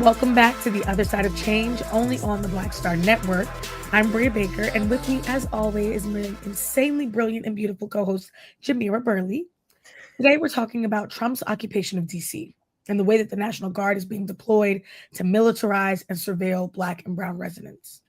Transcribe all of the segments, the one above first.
Welcome back to The Other Side of Change, only on the Black Star Network. I'm Bria Baker, and with me, as always, is my insanely brilliant and beautiful co-host, Jamira Burley. Today, we're talking about Trump's occupation of D.C. and the way that the National Guard is being deployed to militarize and surveil Black and Brown residents.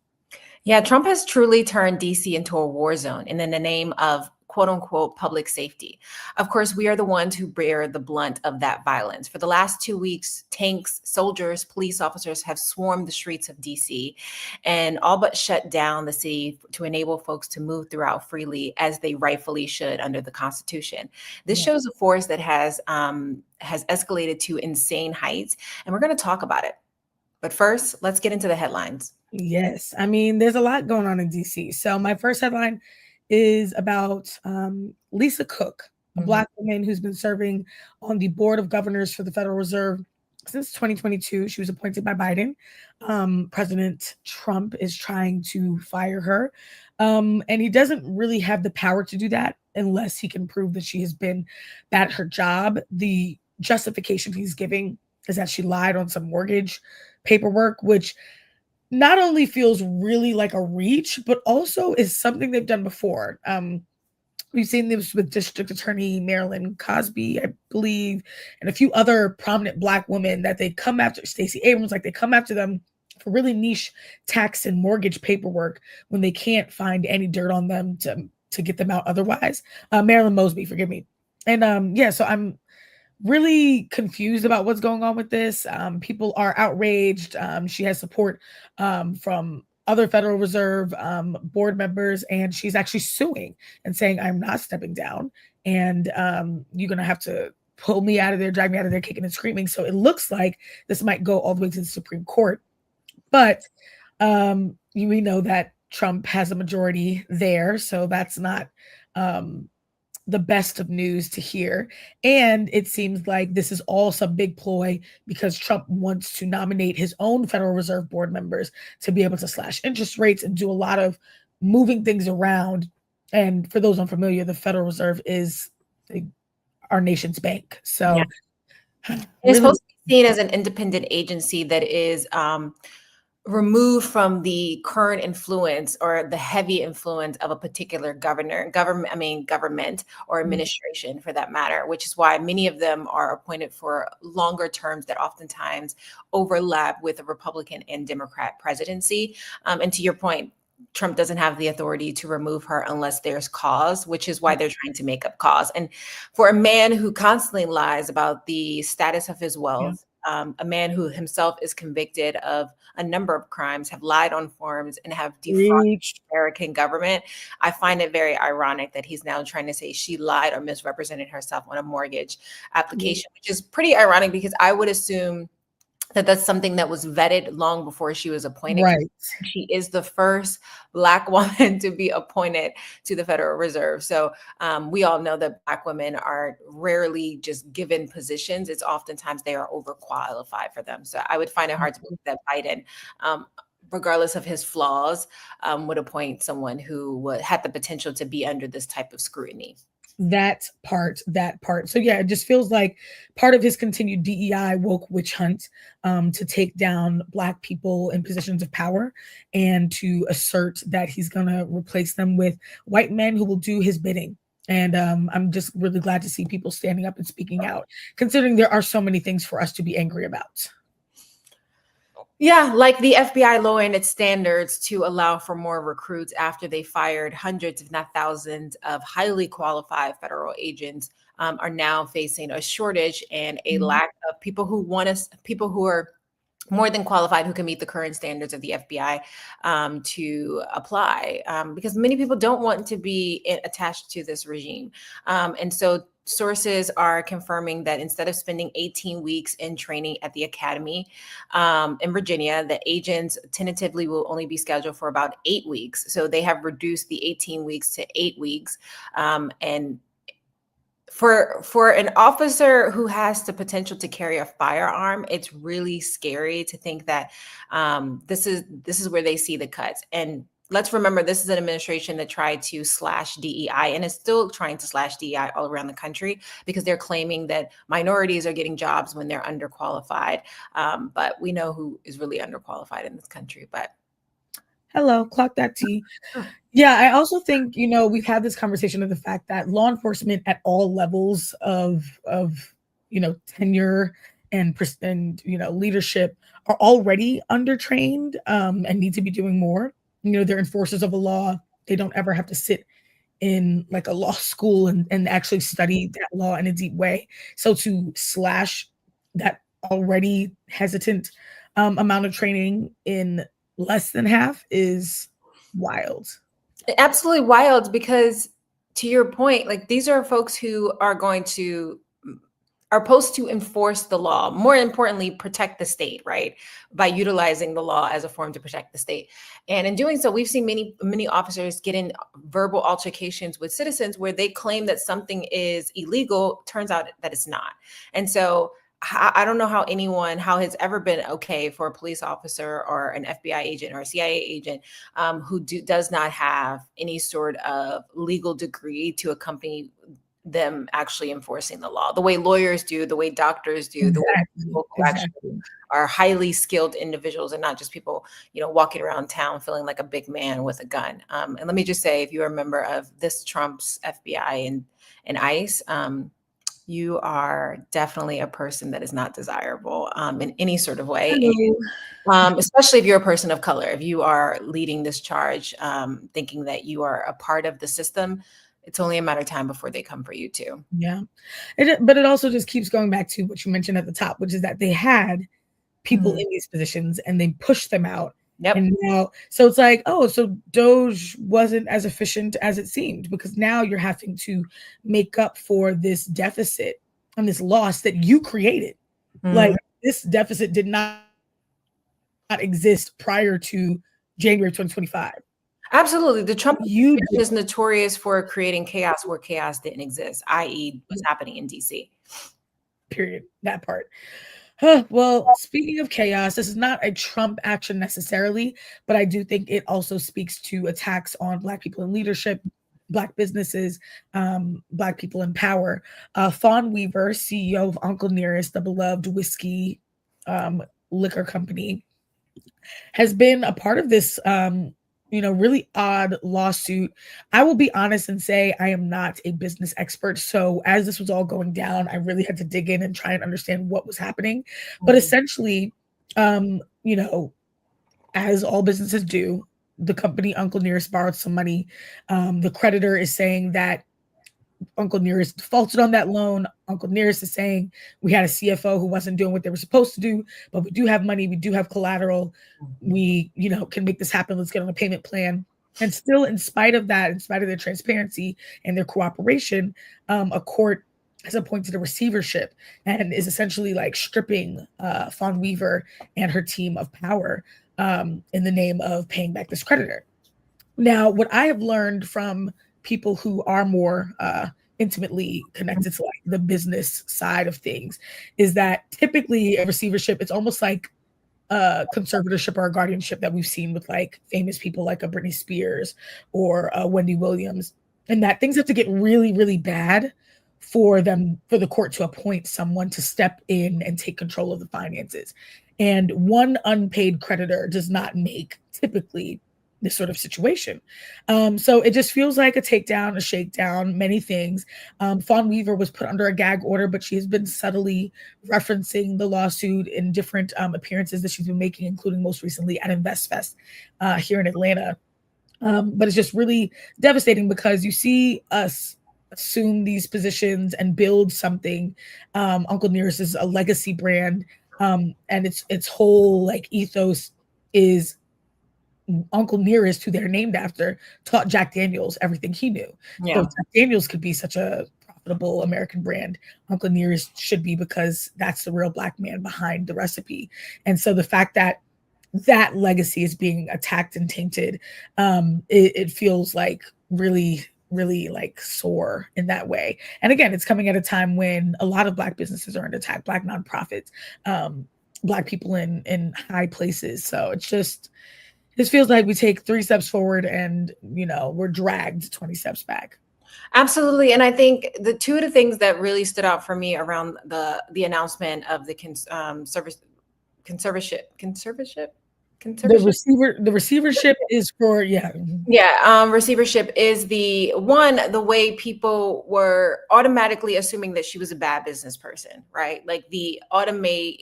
Yeah, Trump has truly turned DC into a war zone and in the name of quote unquote public safety. Of course, we are the ones who bear the blunt of that violence. For the last 2 weeks, tanks, soldiers, police officers have swarmed the streets of DC and all but shut down the city to enable folks to move throughout freely as they rightfully should under the Constitution. This shows a force that has escalated to insane heights, and we're going to talk about it. But first, let's get into the headlines. Yes, I mean, there's a lot going on in DC. So my first headline is about Lisa Cook, a Black woman who's been serving on the board of governors for the Federal Reserve since 2022. She was appointed by Biden. President Trump is trying to fire her. And he doesn't really have the power to do that unless he can prove that she has been bad at her job. The justification he's giving is that she lied on some mortgage paperwork, which not only feels really like a reach, but also is something they've done before. We've seen this with District Attorney Marilyn Cosby, I believe, and a few other prominent Black women that they come after, Stacey Abrams, like they come after them for really niche tax and mortgage paperwork when they can't find any dirt on them to get them out otherwise. Marilyn Mosby, forgive me. And so I'm really confused about what's going on with this. People are outraged. She has support from other Federal Reserve board members, and she's actually suing and saying, I'm not stepping down, and you're going to have to pull me out of there, drag me out of there, kicking and screaming. So it looks like this might go all the way to the Supreme Court. But we know that Trump has a majority there, so that's not the best of news to hear. And it seems like this is all some big ploy because Trump wants to nominate his own Federal Reserve board members to be able to slash interest rates and do a lot of moving things around. And for those unfamiliar, the Federal Reserve is our nation's bank. So it's supposed to be seen as an independent agency that is removed from the current influence or the heavy influence of a particular government or administration for that matter, which is why many of them are appointed for longer terms that oftentimes overlap with a Republican and Democrat presidency. And to your point, Trump doesn't have the authority to remove her unless there's cause, which is why they're trying to make up cause. And for a man who constantly lies about the status of his wealth, a man who himself is convicted of a number of crimes, have lied on forms, and have defrauded the American government, I find it very ironic that he's now trying to say she lied or misrepresented herself on a mortgage application, which is pretty ironic because I would assume that that's something that was vetted long before she was appointed. Right. She is the first Black woman to be appointed to the Federal Reserve. So we all know that Black women are rarely just given positions. It's oftentimes they are overqualified for them. So I would find it hard to believe that Biden, regardless of his flaws, would appoint someone who had the potential to be under this type of scrutiny. That part. So yeah, it just feels like part of his continued DEI woke witch hunt to take down Black people in positions of power and to assert that he's going to replace them with white men who will do his bidding. And I'm just really glad to see people standing up and speaking out, considering there are so many things for us to be angry about. Yeah, like the FBI lowering its standards to allow for more recruits after they fired hundreds, if not thousands, of highly qualified federal agents are now facing a shortage and a lack of people who are more than qualified, who can meet the current standards of the FBI to apply, because many people don't want to be attached to this regime. And so sources are confirming that instead of spending 18 weeks in training at the academy in Virginia, the agents tentatively will only be scheduled for about 8 weeks. So they have reduced the 18 weeks to 8 weeks. And for an officer who has the potential to carry a firearm, it's really scary to think that this is where they see the cuts. And let's remember, this is an administration that tried to slash DEI and is still trying to slash DEI all around the country because they're claiming that minorities are getting jobs when they're underqualified. But we know who is really underqualified in this country. But hello, clock that T. Yeah, I also think, we've had this conversation of the fact that law enforcement at all levels of tenure and leadership are already undertrained and need to be doing more. They're enforcers of a law. They don't ever have to sit in like a law school and actually study that law in a deep way. So to slash that already hesitant amount of training in less than half is wild. Absolutely wild, because to your point, like, these are folks who are supposed to enforce the law, more importantly, protect the state, right? By utilizing the law as a form to protect the state. And in doing so, we've seen many officers get in verbal altercations with citizens where they claim that something is illegal, turns out that it's not. And so I don't know how it's ever been okay for a police officer or an FBI agent or a CIA agent who does not have any sort of legal degree to accompany them actually enforcing the law, the way lawyers do, the way doctors do, the way people who actually are highly skilled individuals and not just people, walking around town feeling like a big man with a gun. And let me just say, if you're a member of this Trump's FBI and ICE, you are definitely a person that is not desirable in any sort of way. Especially if you're a person of color, if you are leading this charge, thinking that you are a part of the system, it's only a matter of time before they come for you too. Yeah. But it also just keeps going back to what you mentioned at the top, which is that they had people in these positions and they pushed them out. Yep. And now, so it's like, so Doge wasn't as efficient as it seemed, because now you're having to make up for this deficit and this loss that you created. Like, this deficit did not exist prior to January 2025. Absolutely. The Trump administration is notorious for creating chaos where chaos didn't exist, i.e. what's happening in DC. Period. That part. Well, speaking of chaos, this is not a Trump action necessarily, but I do think it also speaks to attacks on Black people in leadership, Black businesses, Black people in power. Fawn Weaver, CEO of Uncle Nearest, the beloved whiskey liquor company, has been a part of this really odd lawsuit. I will be honest and say I am not a business expert. So as this was all going down, I really had to dig in and try and understand what was happening. But essentially, as all businesses do, the company Uncle Nearest borrowed some money. The creditor is saying that Uncle Nearest defaulted on that loan. Uncle Nearest is saying we had a CFO who wasn't doing what they were supposed to do, but we do have money. We do have collateral. We, can make this happen. Let's get on a payment plan. And still, in spite of that, in spite of their transparency and their cooperation, a court has appointed a receivership and is essentially like stripping Fawn Weaver and her team of power in the name of paying back this creditor. Now, what I have learned from people who are more intimately connected to like the business side of things is that typically a receivership, it's almost like a conservatorship or a guardianship that we've seen with like famous people like a Britney Spears or Wendy Williams, and that things have to get really, really bad for the court to appoint someone to step in and take control of the finances. And one unpaid creditor does not make typically this sort of situation. So it just feels like a takedown, a shakedown, many things. Fawn Weaver was put under a gag order, but she has been subtly referencing the lawsuit in different appearances that she's been making, including most recently at InvestFest here in Atlanta. But it's just really devastating because you see us assume these positions and build something. Uncle Nearest is a legacy brand, and its whole like ethos is Uncle Nearest, who they're named after, taught Jack Daniels everything he knew. Yeah. So Jack Daniels could be such a profitable American brand. Uncle Nearest should be, because that's the real Black man behind the recipe. And so the fact that that legacy is being attacked and tainted, it feels like really, really like sore in that way. And again, it's coming at a time when a lot of Black businesses are under attack, Black nonprofits, Black people in high places. So This feels like we take 3 steps forward and, we're dragged 20 steps back. Absolutely. And I think the two of the things that really stood out for me around the announcement of the conservatorship. The receivership is for, yeah. Yeah, receivership is the way people were automatically assuming that she was a bad business person, right? Like the automate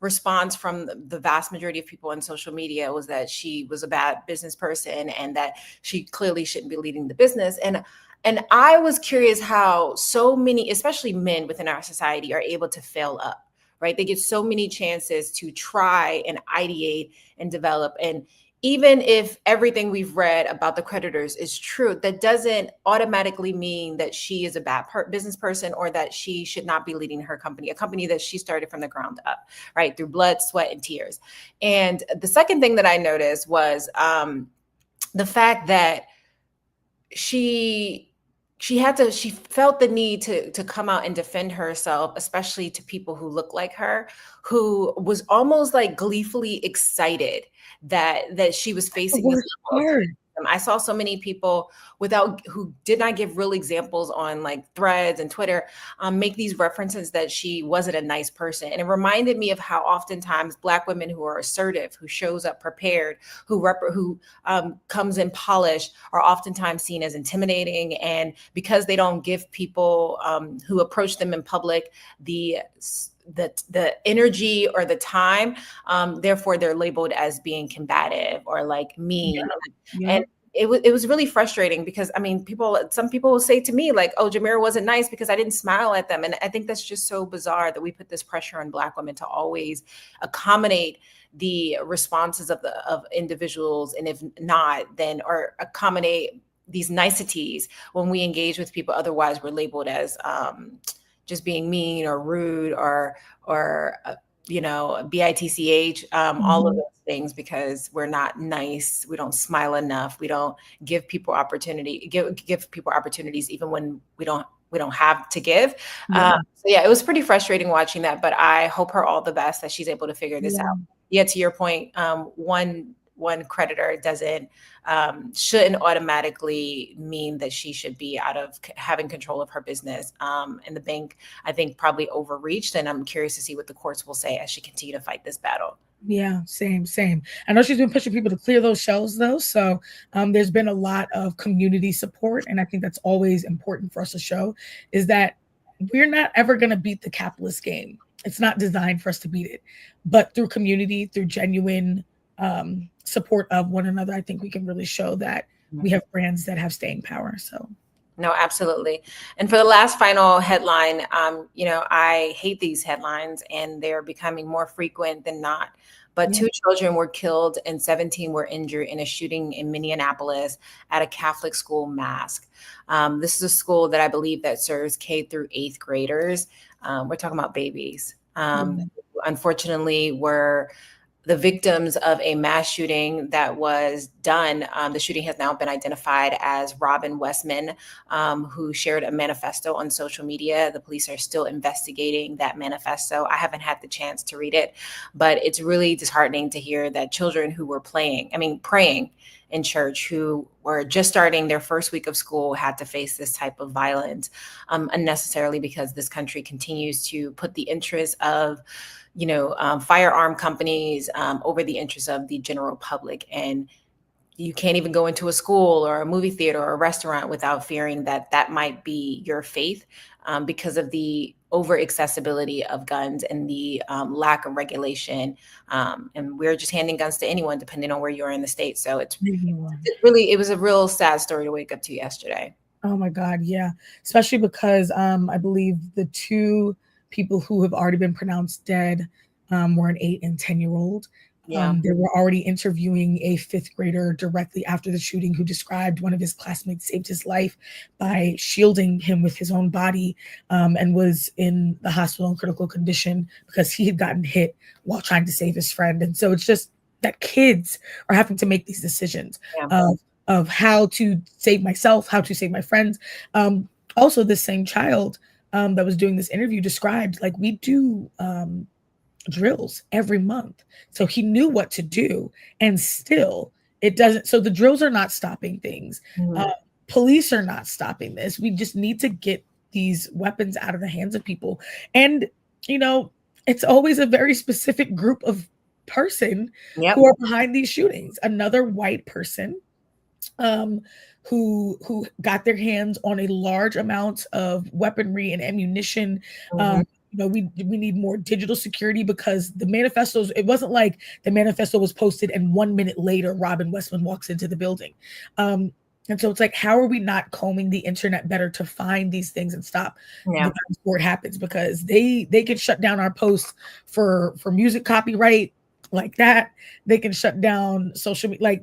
response from the vast majority of people on social media was that she was a bad business person and that she clearly shouldn't be leading the business. And I was curious how so many, especially men within our society, are able to fail up, right? They get so many chances to try and ideate and develop. And even if everything we've read about the creditors is true, that doesn't automatically mean that she is a bad business person or that she should not be leading her company, a company that she started from the ground up, right? Through blood, sweat, and tears. And the second thing that I noticed was the fact that she felt the need to come out and defend herself, especially to people who look like her, who was almost like gleefully excited that she was facing this level of criticism. I saw so many people who did not give real examples on like Threads and Twitter make these references that she wasn't a nice person. And it reminded me of how oftentimes Black women who are assertive, who shows up prepared, who comes in polished, are oftentimes seen as intimidating. And because they don't give people who approach them in public the energy or the time, therefore they're labeled as being combative or like mean. Yeah. And it was really frustrating because I mean, some people will say to me like, oh, Jamira wasn't nice because I didn't smile at them. And I think that's just so bizarre that we put this pressure on Black women to always accommodate the responses of individuals. And if not, then or accommodate these niceties when we engage with people. Otherwise we're labeled as just being mean or rude or bitch, all of those things, because we're not nice. We don't smile enough. We don't give people give people opportunities even when we don't have to give. So yeah, it was pretty frustrating watching that, but I hope her all the best that she's able to figure this out. Yeah, to your point, one creditor shouldn't automatically mean that she should be out of having control of her business. And the bank, I think, probably overreached. And I'm curious to see what the courts will say as she continue to fight this battle. Yeah, same. I know she's been pushing people to clear those shells though. So there's been a lot of community support. And I think that's always important for us to show is that we're not ever going to beat the capitalist game. It's not designed for us to beat it, but through community, through genuine support of one another, I think we can really show that we have brands that have staying power. So no, absolutely. And for the last final headline, I hate these headlines and they're becoming more frequent than not. But 2 children were killed and 17 were injured in a shooting in Minneapolis at a Catholic school mosque. This is a school that I believe that serves K through 8th graders. We're talking about babies. Unfortunately, were the victims of a mass shooting that was done. The shooting has now been identified as Robin Westman, who shared a manifesto on social media. The police are still investigating that manifesto. I haven't had the chance to read it, but it's really disheartening to hear that children who were praying in church, who were just starting their first week of school, had to face this type of violence unnecessarily, because this country continues to put the interests of firearm companies over the interests of the general public. And you can't even go into a school or a movie theater or a restaurant without fearing that might be your faith, because of the over accessibility of guns and the lack of regulation. And we're just handing guns to anyone, depending on where you are in the state. So it was a real sad story to wake up to yesterday. Oh my God. Yeah. Especially because I believe the 2 people who have already been pronounced dead were an 8 and 10-year-old. They were already interviewing a 5th grader directly after the shooting, who described one of his classmates saved his life by shielding him with his own body, and was in the hospital in critical condition because he had gotten hit while trying to save his friend. And so it's just that kids are having to make these decisions of how to save myself, how to save my friends. Also, this same child that was doing this interview described, like, we do drills every month. So he knew what to do, and still it doesn't. So the drills are not stopping things. Police are not stopping this. We just need to get these weapons out of the hands of people. And, it's always a very specific group of person who are behind these shootings. Another white person who got their hands on a large amount of weaponry and ammunition. We need more digital security, because the manifestos, it wasn't like the manifesto was posted and 1 minute later Robin Westman walks into the building. And so it's like, how are we not combing the internet better to find these things and stop before it happens? Because they can shut down our posts for music copyright like that. They can shut down social media.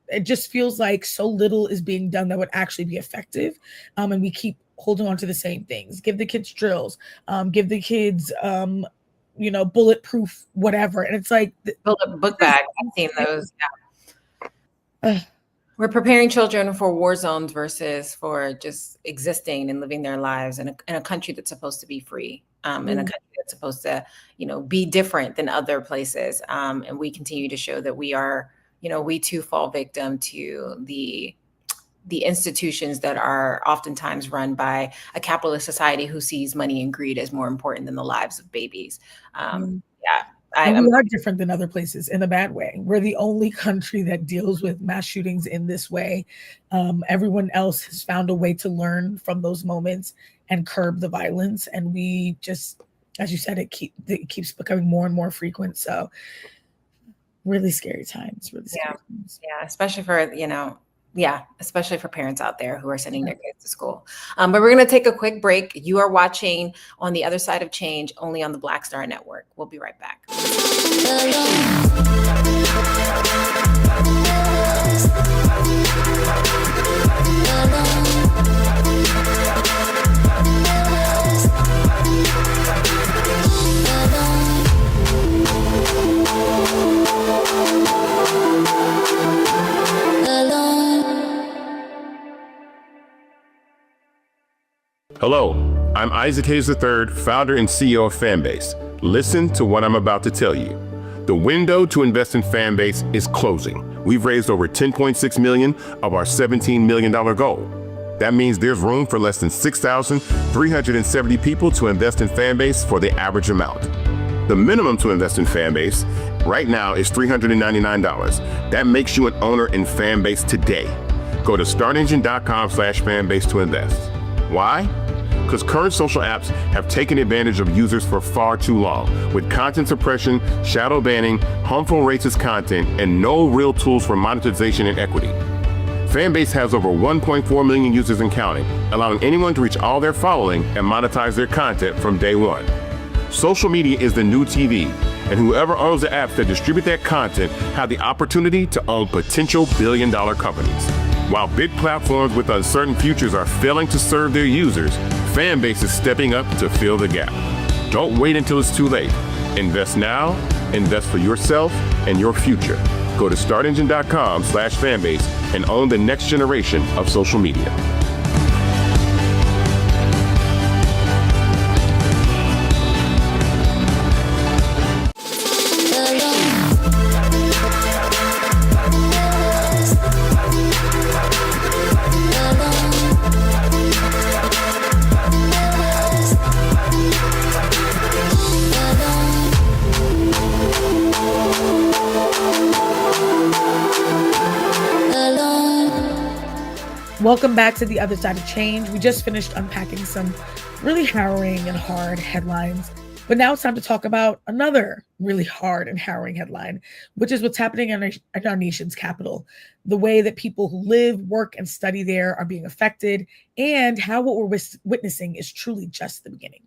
It just feels like so little is being done that would actually be effective. And we keep holding on to the same things. Give the kids drills, give the kids, bulletproof whatever. And it's like book bag. I've seen those. We're preparing children for war zones versus for just existing and living their lives in a country that's supposed to be free, in a country that's supposed to, be different than other places. And we continue to show that we are, we too fall victim to the institutions that are oftentimes run by a capitalist society who sees money and greed as more important than the lives of babies. We are different than other places in a bad way. We're the only country that deals with mass shootings in this way. Everyone else has found a way to learn from those moments and curb the violence. And we just, as you said, it keeps becoming more and more frequent. So really scary times. Times. Yeah, especially for, especially for parents out there who are sending their kids to school. But we're going to take a quick break. You are watching On the Other Side of Change, only on the Black Star Network. We'll be right back. Hello, I'm Isaac Hayes III, founder and CEO of Fanbase. Listen to what I'm about to tell you. The window to invest in Fanbase is closing. We've raised over $10.6 million of our $17 million goal. That means there's room for less than 6,370 people to invest in Fanbase for the average amount. The minimum to invest in Fanbase right now is $399. That makes you an owner in Fanbase today. Go to startengine.com/fanbase to invest. Why? Because current social apps have taken advantage of users for far too long, with content suppression, shadow banning, harmful racist content, and no real tools for monetization and equity. Fanbase has over 1.4 million users and counting, allowing anyone to reach all their following and monetize their content from day one. Social media is the new TV, and whoever owns the apps that distribute that content have the opportunity to own potential billion-dollar companies. While big platforms with uncertain futures are failing to serve their users, Fanbase is stepping up to fill the gap. Don't wait until it's too late. Invest now, invest for yourself and your future. Go to startengine.com/fanbase and own the next generation of social media. Welcome back to The Other Side of Change. We just finished unpacking some really harrowing and hard headlines, but now it's time to talk about another really hard and harrowing headline, which is what's happening in our nation's capital, the way that people who live, work, and study there are being affected, and how what we're witnessing is truly just the beginning.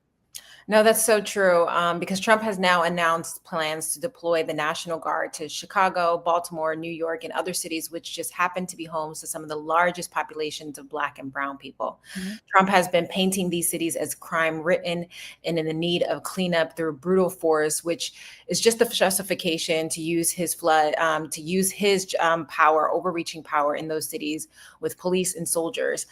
No, that's so true. Because Trump has now announced plans to deploy the National Guard to Chicago, Baltimore, New York, and other cities, which just happen to be homes to some of the largest populations of Black and Brown people. Mm-hmm. Trump has been painting these cities as crime-ridden and in the need of cleanup through brutal force, which is just the justification to use his power, overreaching power in those cities with police and soldiers.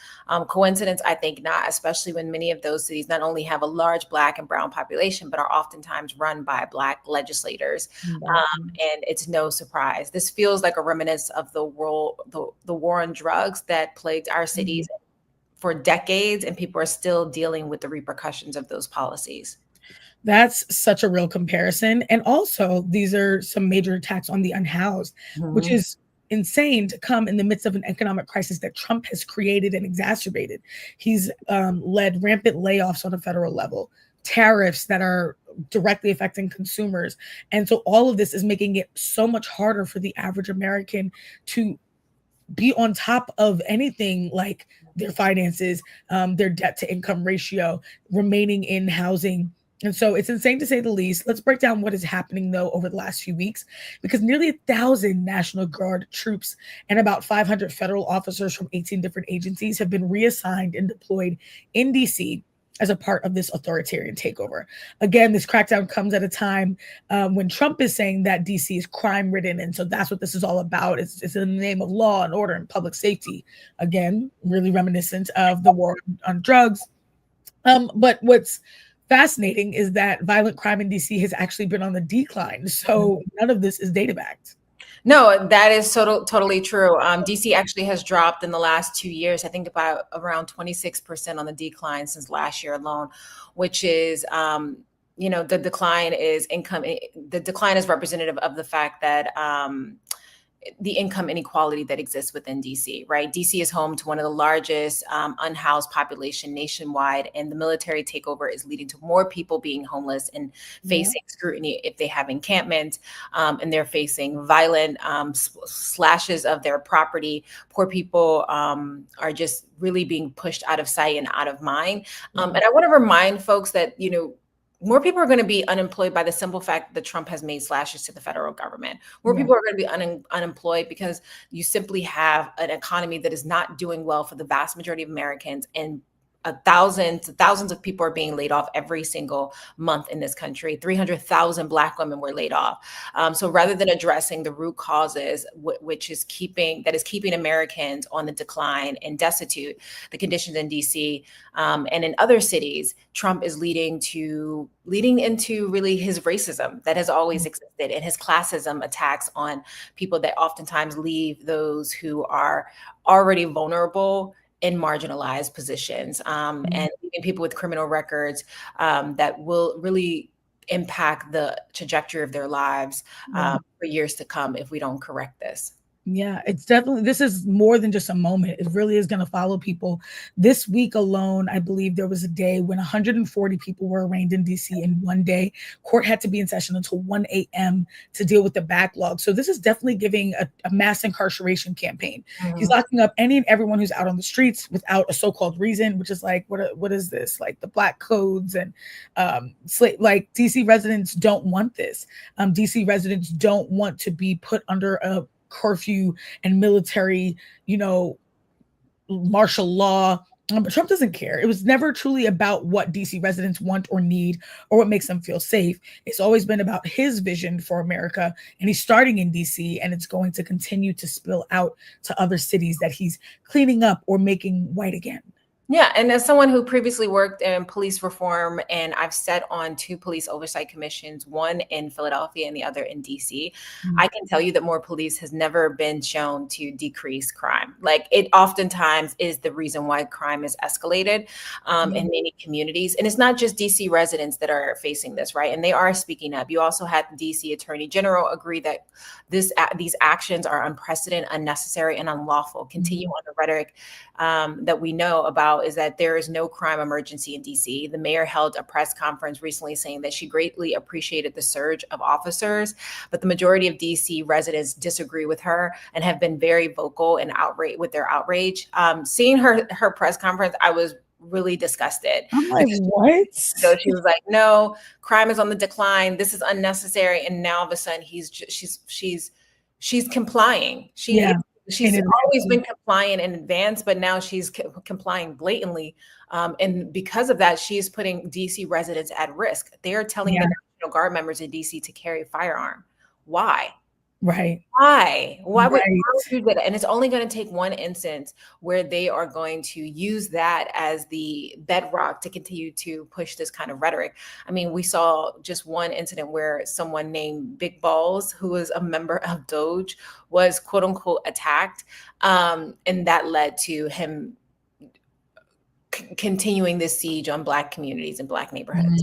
Coincidence? I think not, especially when many of those cities not only have a large Black and brown population, but are oftentimes run by Black legislators. And it's no surprise. This feels like a reminiscence of the war on drugs that plagued our cities for decades, and people are still dealing with the repercussions of those policies. That's such a real comparison. And also, these are some major attacks on the unhoused, which is insane to come in the midst of an economic crisis that Trump has created and exacerbated. He's led rampant layoffs on a federal level, tariffs that are directly affecting consumers. And so all of this is making it so much harder for the average American to be on top of anything like their finances, their debt to income ratio, remaining in housing. And so it's insane to say the least. Let's break down what is happening, though, over the last few weeks, because nearly 1,000 National Guard troops and about 500 federal officers from 18 different agencies have been reassigned and deployed in D.C. as a part of this authoritarian takeover. Again, this crackdown comes at a time when Trump is saying that D.C. is crime-ridden, and so that's what this is all about. It's in the name of law and order and public safety. Again, really reminiscent of the war on drugs. But what's fascinating is that violent crime in DC has actually been on the decline. So none of this is data backed. No, that is totally true. DC actually has dropped in the last 2 years, I think about around 26% on the decline since last year alone, which is, the decline is the decline is representative of the fact that the income inequality that exists within DC, right? DC is home to one of the largest unhoused population nationwide, and the military takeover is leading to more people being homeless and facing scrutiny if they have encampment, and they're facing violent slashes of their property. Poor people are just really being pushed out of sight and out of mind. And I want to remind folks that, more people are going to be unemployed by the simple fact that Trump has made slashes to the federal government. More people are going to be unemployed because you simply have an economy that is not doing well for the vast majority of Americans, and thousands of people are being laid off every single month in this country. 300,000 Black women were laid off. So rather than addressing the root causes, which is keeping Americans on the decline and destitute, the conditions in DC and in other cities, Trump is leading into really his racism that has always existed, and his classism attacks on people that oftentimes leave those who are already vulnerable in marginalized positions, and even people with criminal records that will really impact the trajectory of their lives for years to come if we don't correct this. Yeah, it's definitely, this is more than just a moment. It really is going to follow people. This week alone, I believe there was a day when 140 people were arraigned in DC in one day. Court had to be in session until 1 a.m. to deal with the backlog. So this is definitely giving a mass incarceration campaign. He's locking up any and everyone who's out on the streets without a so-called reason, which is like, what is this? Like the Black codes and like DC residents don't want this. DC residents don't want to be put under a curfew and military, martial law. But Trump doesn't care. It was never truly about what DC residents want or need or what makes them feel safe. It's always been about his vision for America, and he's starting in DC, and it's going to continue to spill out to other cities that he's cleaning up or making white again. Yeah, and as someone who previously worked in police reform, and I've sat on 2 police oversight commissions, one in Philadelphia and the other in DC, I can tell you that more police has never been shown to decrease crime. Like, it oftentimes is the reason why crime is escalated in many communities. And it's not just DC residents that are facing this, right? And they are speaking up. You also had the DC Attorney General agree that these actions are unprecedented, unnecessary, and unlawful. Continue on the rhetoric that we know about is that there is no crime emergency in DC. The mayor held a press conference recently saying that she greatly appreciated the surge of officers, but the majority of DC residents disagree with her and have been very vocal and outraged with their outrage. Seeing her press conference, I was really disgusted. I'm like, what? So she was like, no, crime is on the decline. This is unnecessary. And now all of a sudden she's complying. She's always been compliant in advance, but now she's complying blatantly. And because of that, she is putting DC residents at risk. They are telling the National Guard members in DC to carry a firearm. Why? Right. Why would Right. you do that? And it's only going to take one instance where they are going to use that as the bedrock to continue to push this kind of rhetoric. I mean, we saw just one incident where someone named Big Balls, who was a member of Doge, was quote unquote attacked. And that led to him continuing this siege on Black communities and Black neighborhoods.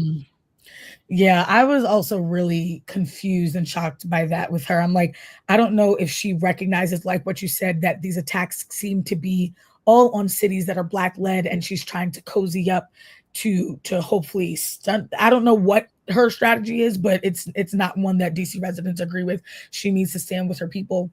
Yeah, I was also really confused and shocked by that with her. I'm like, I don't know if she recognizes, like what you said, that these attacks seem to be all on cities that are Black led, and she's trying to cozy up to hopefully stunt. I don't know what her strategy is, but it's not one that DC residents agree with. She needs to stand with her people.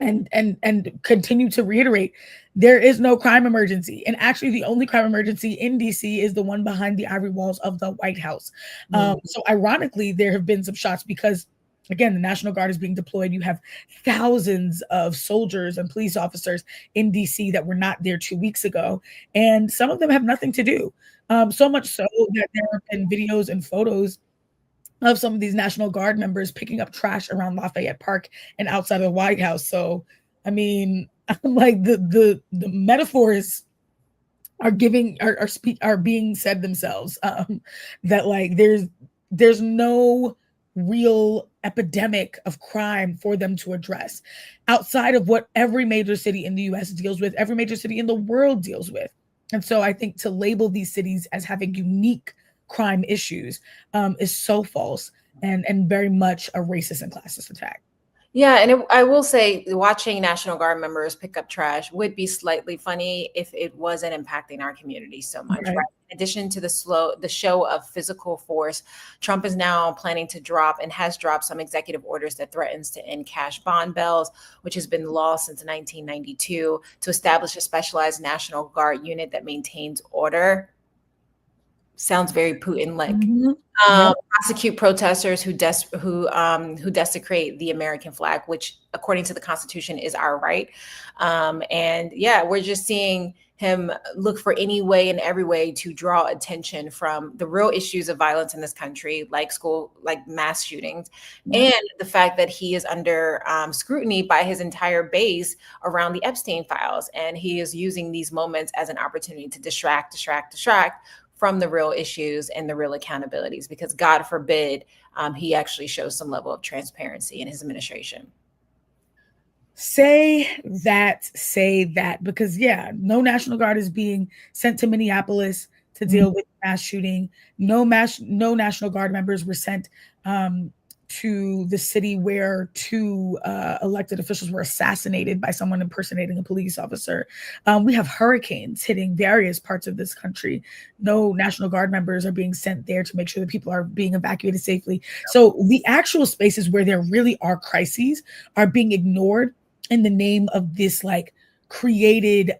And continue to reiterate, there is no crime emergency. And actually, the only crime emergency in DC is the one behind the ivory walls of the White House. So ironically, there have been some shots because, again, the National Guard is being deployed. You have thousands of soldiers and police officers in DC that were not there 2 weeks ago. And some of them have nothing to do. So much so that there have been videos and photos of some of these National Guard members picking up trash around Lafayette Park and outside of the White House. So, I mean, I'm like the metaphors are being said themselves. That like there's no real epidemic of crime for them to address outside of what every major city in the US deals with, every major city in the world deals with. And so I think to label these cities as having unique crime issues is so false and very much a racist and classist attack. Yeah, and I will say watching National Guard members pick up trash would be slightly funny if it wasn't impacting our community so much. Right? In addition to the show of physical force, Trump is now planning to drop and has dropped some executive orders that threatens to end cash bond bails, which has been law since 1992, to establish a specialized National Guard unit that maintains order. Sounds very Putin-like. Prosecute protesters who desecrate the American flag, which, according to the Constitution, is our right. And yeah, we're just seeing him look for any way and every way to draw attention from the real issues of violence in this country, like mass shootings, and the fact that he is under scrutiny by his entire base around the Epstein files, and he is using these moments as an opportunity to distract from the real issues and the real accountabilities, because God forbid he actually shows some level of transparency in his administration. Say that, because no National Guard is being sent to Minneapolis to deal with mass shooting. No National Guard members were sent to the city where two elected officials were assassinated by someone impersonating a police officer. We have hurricanes hitting various parts of this country. No National Guard members are being sent there to make sure that people are being evacuated safely. So the actual spaces where there really are crises are being ignored in the name of this like created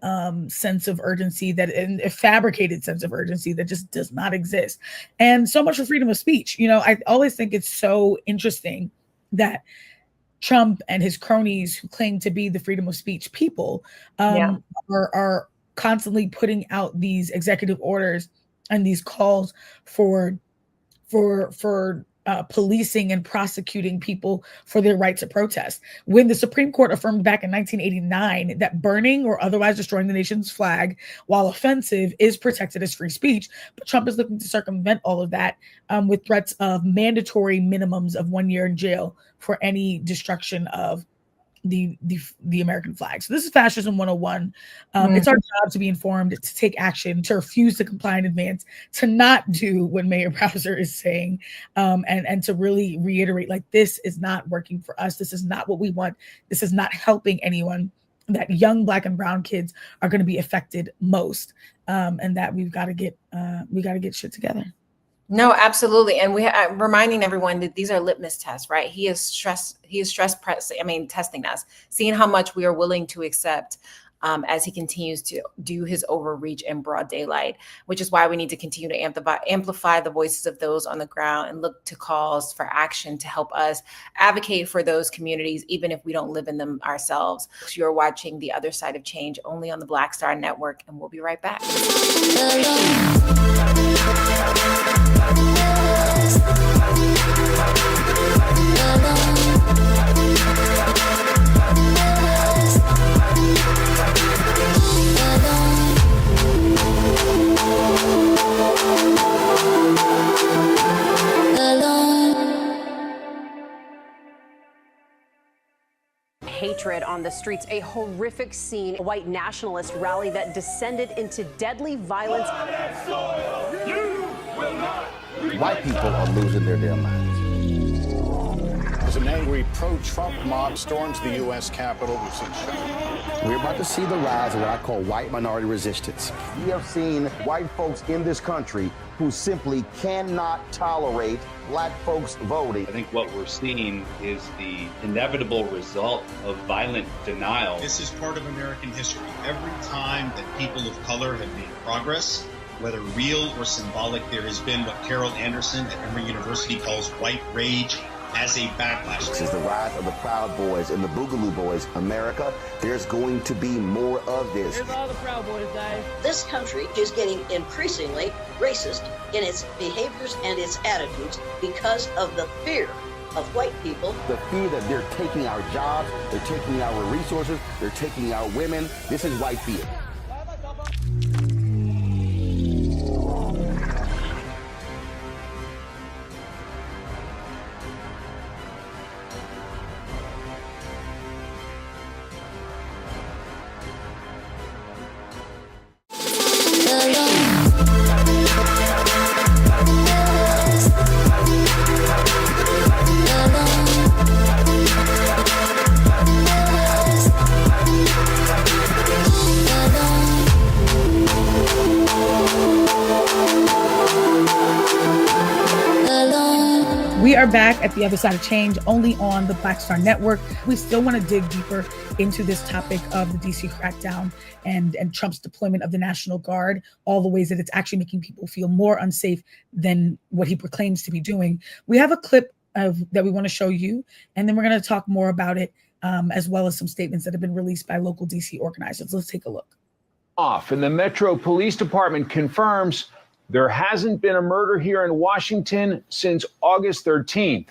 sense of urgency, and a fabricated sense of urgency that just does not exist. And so much for freedom of speech. I always think it's so interesting that Trump and his cronies, who claim to be the freedom of speech people, are constantly putting out these executive orders and these calls for policing and prosecuting people for their right to protest. When the Supreme Court affirmed back in 1989 that burning or otherwise destroying the nation's flag, while offensive, is protected as free speech, but Trump is looking to circumvent all of that with threats of mandatory minimums of 1 year in jail for any destruction of the American flag. So this is Fascism 101. It's our job to be informed, to take action, to refuse to comply in advance, to not do what Mayor Bowser is saying, and to really reiterate, like, this is not working for us. This is not what we want. This is not helping anyone. That young Black and brown kids are going to be affected most, and that we got to get shit together. No, absolutely. And reminding everyone that these are litmus tests, testing us, seeing how much we are willing to accept as he continues to do his overreach in broad daylight, which is why we need to continue to amplify the voices of those on the ground and look to calls for action to help us advocate for those communities, even if we don't live in them ourselves. You're watching The Other Side of Change only on the Black Star Network, and we'll be right back. hatred on the streets, a horrific scene, a white nationalist rally that descended into deadly violence. White people are losing their damn minds. As an angry pro-Trump mob storms the U.S. Capitol, We're about to see the rise of what I call white minority resistance. We have seen white folks in this country who simply cannot tolerate black folks voting. I think what we're seeing is the inevitable result of violent denial. This is part of American history. Every time that people of color have made progress, whether real or symbolic, there has been what Carol Anderson at Emory University calls white rage as a backlash. This is the rise of the Proud Boys and the Boogaloo Boys. America, there's going to be more of this. Here's all the Proud Boys, Dave. This country is getting increasingly racist in its behaviors and its attitudes because of the fear of white people. The fear that they're taking our jobs, they're taking our resources, they're taking our women. This is white fear. We are back at the other side of change, only on the Black Star Network. We still want to dig deeper into this topic of the DC crackdown and Trump's deployment of the National Guard, all the ways that it's actually making people feel more unsafe than what he proclaims to be doing. We have a clip that we want to show you, and then we're going to talk more about it, as well as some statements that have been released by local DC organizers. Let's take a look. And the Metro Police Department confirms there hasn't been a murder here in Washington since August 13th.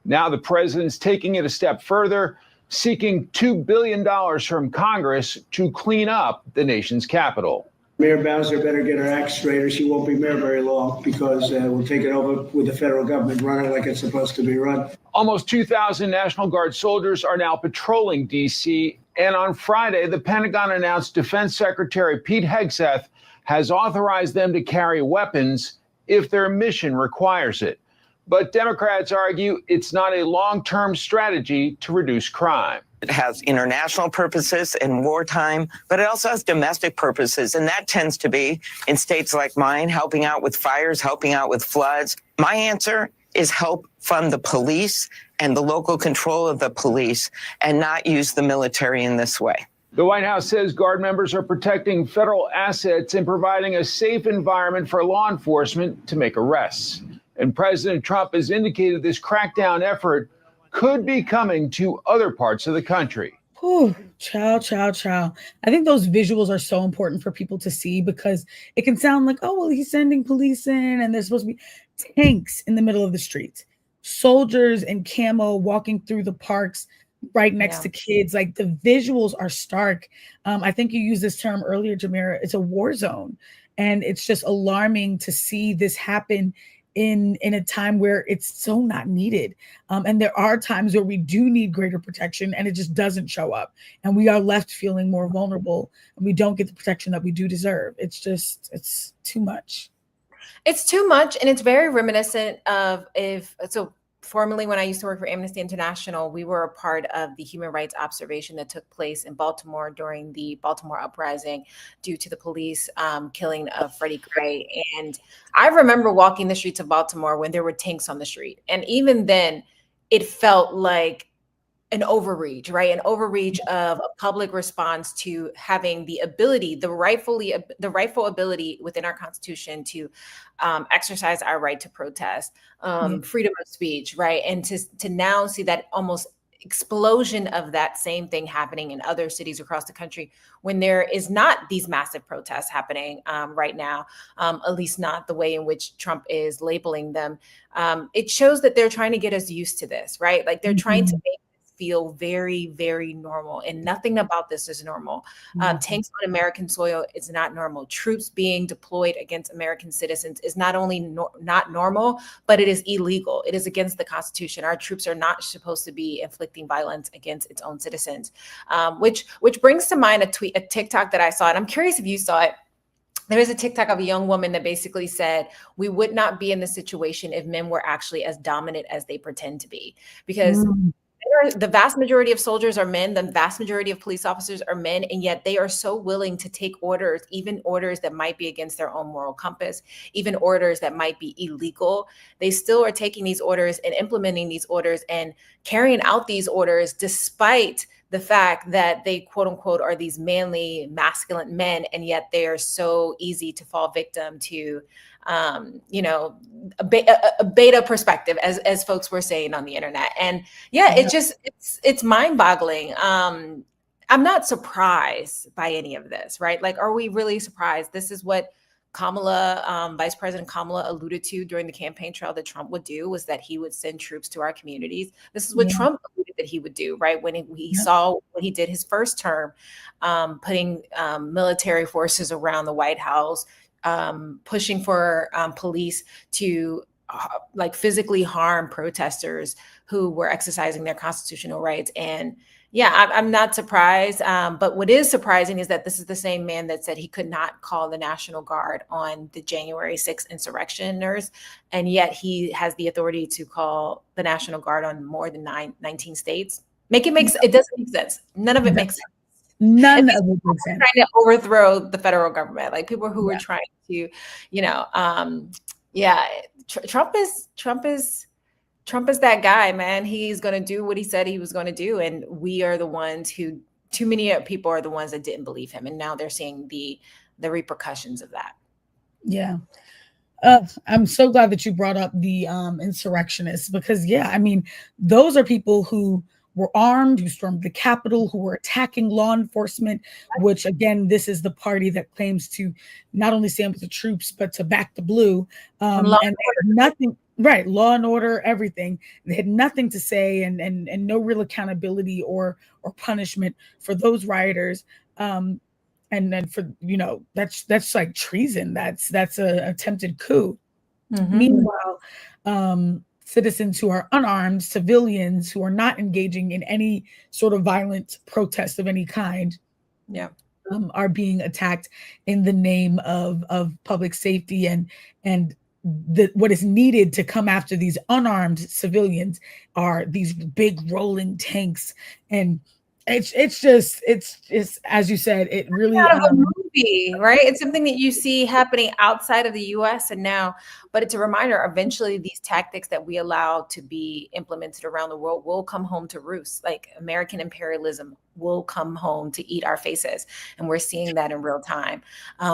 Now the president's taking it a step further, seeking $2 billion from Congress to clean up the nation's capital. Mayor Bowser better get her act straight or she won't be mayor very long, because we'll take it over with the federal government running like it's supposed to be run. Almost 2,000 National Guard soldiers are now patrolling D.C. And on Friday, the Pentagon announced Defense Secretary Pete Hegseth has authorized them to carry weapons if their mission requires it. But Democrats argue it's not a long-term strategy to reduce crime. It has international purposes in wartime, but it also has domestic purposes. And that tends to be, in states like mine, helping out with fires, helping out with floods. My answer is help fund the police and the local control of the police and not use the military in this way. The White House says Guard members are protecting federal assets and providing a safe environment for law enforcement to make arrests. And President Trump has indicated this crackdown effort could be coming to other parts of the country. Whew, chow. I think those visuals are so important for people to see, because it can sound like, oh, well, he's sending police in and there's supposed to be tanks in the middle of the street, soldiers in camo walking through the parks right next to kids. Like, the visuals are stark. I think you used this term earlier, Jamira. It's a war zone. And it's just alarming to see this happen in a time where it's so not needed. And there are times where we do need greater protection and it just doesn't show up. And we are left feeling more vulnerable and we don't get the protection that we do deserve. It's too much. It's too much. And it's very reminiscent of formerly, when I used to work for Amnesty International, we were a part of the human rights observation that took place in Baltimore during the Baltimore uprising due to the police killing of Freddie Gray. And I remember walking the streets of Baltimore when there were tanks on the street. And even then, it felt like an overreach, right? An overreach of a public response to having the ability, the rightful ability within our Constitution to exercise our right to protest, freedom of speech, right? And to now see that almost explosion of that same thing happening in other cities across the country when there is not these massive protests happening right now, at least not the way in which Trump is labeling them. It shows that they're trying to get us used to this, right? Like they're trying to make feel very, very normal, and nothing about this is normal. Tanks on American soil is not normal. Troops being deployed against American citizens is not only not normal, but it is illegal. It is against the Constitution. Our troops are not supposed to be inflicting violence against its own citizens, which brings to mind a TikTok that I saw, and I'm curious if you saw it. There is a TikTok of a young woman that basically said, we would not be in this situation if men were actually as dominant as they pretend to be, because the vast majority of soldiers are men, the vast majority of police officers are men, and yet they are so willing to take orders, even orders that might be against their own moral compass, even orders that might be illegal. They still are taking these orders and implementing these orders and carrying out these orders despite the fact that they, quote unquote, are these manly, masculine men, and yet they are so easy to fall victim to, a beta perspective, as folks were saying on the internet. And yeah, it's mind boggling. I'm not surprised by any of this, right? Like, are we really surprised? This is what Vice President Kamala alluded to during the campaign trail that Trump would do, was that he would send troops to our communities. This is what Trump alluded that he would do, right? When he saw what he did his first term, putting military forces around the White House, pushing for police to physically harm protesters who were exercising their constitutional rights. And yeah, I'm not surprised. But what is surprising is that this is the same man that said he could not call the National Guard on the January 6th insurrectioners. And yet he has the authority to call the National Guard on more than 19 states. It doesn't make sense. None of it makes sense. None of it makes sense. Trying to overthrow the federal government, like people who are trying to, Trump is that guy, man. He's going to do what he said he was going to do. And we are the ones who, too many people are the ones that didn't believe him. And now they're seeing the repercussions of that. Yeah. I'm so glad that you brought up the insurrectionists, because those are people who were armed, who stormed the Capitol, who were attacking law enforcement, which again, this is the party that claims to not only stand with the troops, but to back the blue. And nothing, right, law and order, everything. They had nothing to say and no real accountability or punishment for those rioters. And then for, that's like treason. That's an attempted coup. Meanwhile, citizens who are unarmed, civilians who are not engaging in any sort of violent protest of any kind, are being attacked in the name of public safety, and what is needed to come after these unarmed civilians are these big rolling tanks. And it's just as you said, it really out of a movie, right? It's something that you see happening outside of the US and now, but it's a reminder, eventually these tactics that we allow to be implemented around the world will come home to roost. Like American imperialism will come home to eat our faces. And we're seeing that in real time,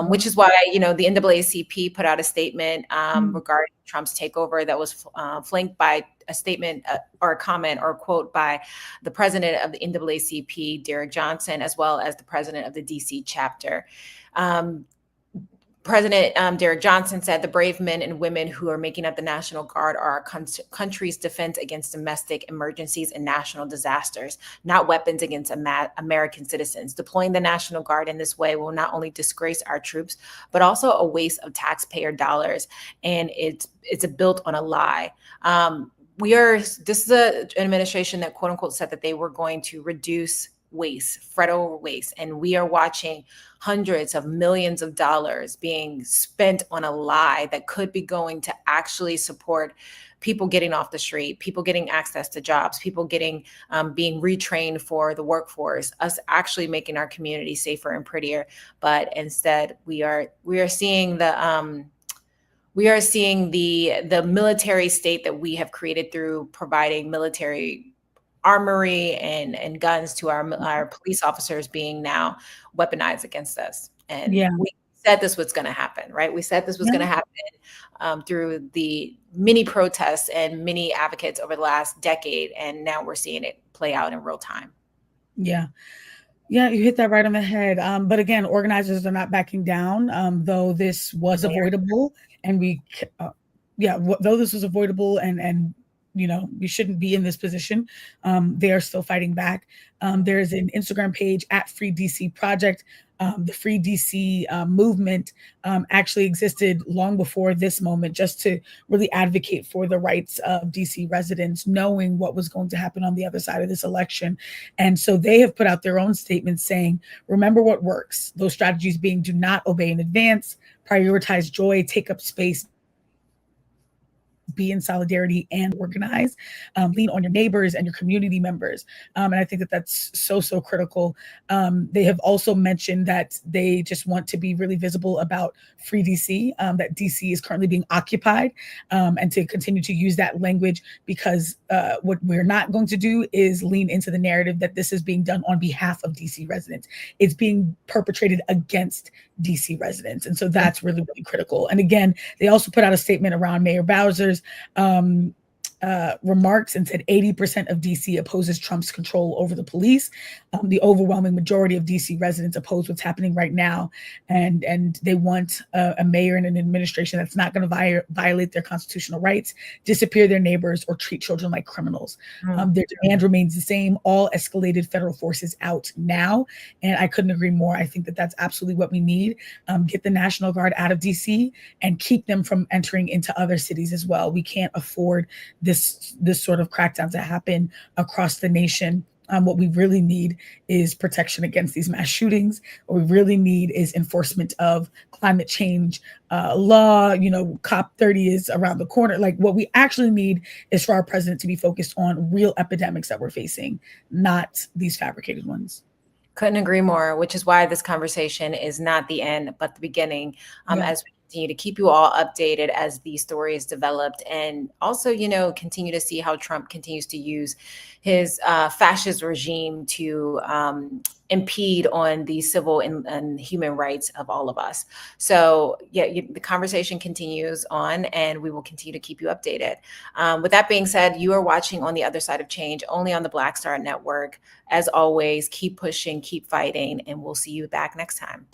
which is why, the NAACP put out a statement regarding Trump's takeover that was flanked by a statement or a comment or a quote by the president of the NAACP, Derek Johnson, as well as the president of the DC chapter. President Derek Johnson said, "The brave men and women who are making up the National Guard are our country's defense against domestic emergencies and national disasters, not weapons against American citizens. Deploying the National Guard in this way will not only disgrace our troops, but also a waste of taxpayer dollars. And it's built on a lie." This is an administration that, quote unquote, said that they were going to reduce waste, federal waste. And we are watching hundreds of millions of dollars being spent on a lie that could be going to actually support people getting off the street, people getting access to jobs, people getting being retrained for the workforce, us actually making our community safer and prettier. But instead, we are seeing the military state that we have created through providing military armory and guns to our police officers being now weaponized against us. And we said this was going to happen, right? We said this was going to happen through the many protests and many advocates over the last decade. And now we're seeing it play out in real time. Yeah, you hit that right on the head. But again, organizers are not backing down, though this was avoidable. And though this was avoidable and we shouldn't be in this position. They are still fighting back. There's an Instagram page at Free DC Project. The Free DC movement actually existed long before this moment, just to really advocate for the rights of DC residents, knowing what was going to happen on the other side of this election. And so they have put out their own statements saying, remember what works. Those strategies being: do not obey in advance, prioritize joy, take up space, be in solidarity, and organize. Lean on your neighbors and your community members. And I think that that's so critical. They have also mentioned that they just want to be really visible about Free DC, that DC is currently being occupied, and to continue to use that language, because what we're not going to do is lean into the narrative that this is being done on behalf of DC residents. It's being perpetrated against DC residents. And so that's really critical. And again, they also put out a statement around Mayor Bowser's remarks and said 80% of DC opposes Trump's control over the police. The overwhelming majority of DC residents oppose what's happening right now. And they want a mayor and an administration that's not going to violate their constitutional rights, disappear their neighbors, or treat children like criminals. Their demand remains the same: all escalated federal forces out now. And I couldn't agree more. I think that that's absolutely what we need. Get the National Guard out of DC and keep them from entering into other cities as well. We can't afford this sort of crackdown to happen across the nation. What we really need is protection against these mass shootings. What we really need is enforcement of climate change law. COP 30 is around the corner. Like, what we actually need is for our president to be focused on real epidemics that we're facing, not these fabricated ones. Couldn't agree more, which is why this conversation is not the end, but the beginning. As we continue to keep you all updated as these stories developed, and also, continue to see how Trump continues to use his fascist regime to impede on the civil and human rights of all of us. So the conversation continues on, and we will continue to keep you updated. With that being said, you are watching On the Other Side of Change, only on the Black Star Network. As always, keep pushing, keep fighting, and we'll see you back next time.